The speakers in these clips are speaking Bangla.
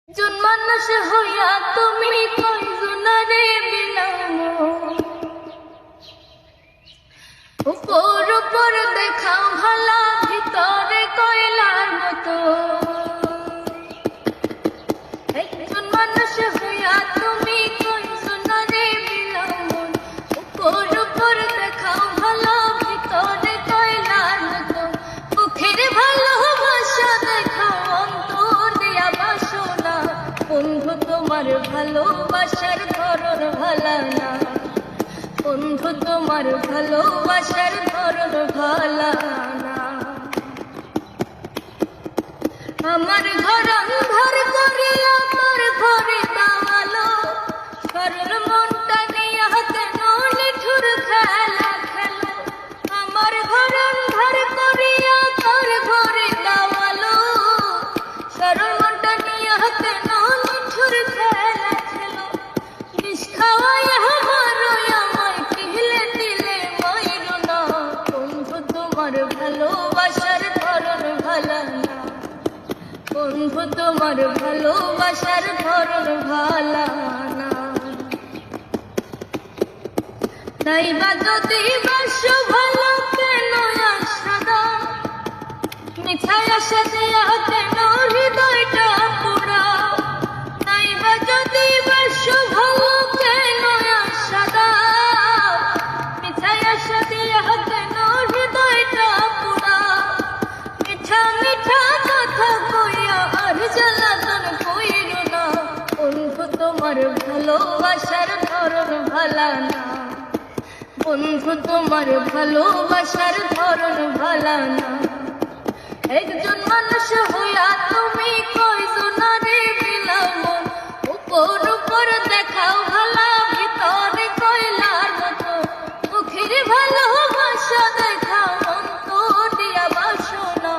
জন মানুষ হইয়া তুমি কয়জনারে বিলামো, উপর উপর দেখাও ভালা ভিতরে কয়লার মতো। একজন মানুষ হইয়া তুমি কয়জনারে বিলামো, উপর উপর দেখাও ভালা ভিতরে কয়লার মতো। মুখের ভালোবাসা দেখাও অন্তর দিয়া বাসনা, বন্ধু তোমার ভালোবাসার ধরন ভালা না, বন্ধু তোমার ভালোবাসার ধরন ভালা না। আমার ঘর অন্ধকার করিয়া তোর ঘরে দাওয়ালো, সরল মনটা নিয়ে কেন নিঠুর খেলা খেলো। আমার ঘর অন্ধকার করিয়া তোর ঘরে দাওয়ালো, সরল মনটা নিয়ে কেন নিঠুর খেলা খেলো। বিষ খাওয়াই আমায় কিহলে দিলে মাইরো না, বন্ধু তোমার ভালোবাসার ধরন ভালা না, বন্ধু তোমার ভালোবাসার ধরন ভালা না। তাইবা যদি বাসো ভালো কেন আশা দাও, মিছাই আশা দিয়া কেন হৃদয়টা পুরাও। তাইবা যদি বাসো ভালো কেন আশা দাও, মিছাই আশা দিয়া কেন হৃদয়টা পুরাও। মিঠা মিঠা কথা কইয়া আর জ্বালাতন কইরো না, বন্ধু তোমার ভালোবাসার ধরন ভালা না, বন্ধু তোমার ভালোবাসার ধরন ভালা না। একজন মানুষ হইয়া তুমি কয়জনারে বিলামো, উপর উপর দেখাও ভালা ভিতরে কয়লার মতো। মুখের ভালোবাসা দেখাও অন্তর দিয়া বাসনা,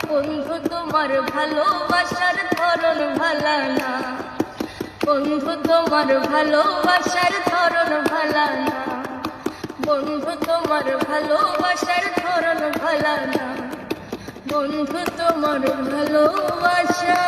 বন্ধু তোমার ভালোবাসার ধরন ভালা না, বন্ধু তোমার ভালোবাসার ধরন ভালা না, বন্ধু তোমার ভালোবাসার ধরন ভালা না, বন্ধু তোমার ভালোবাসা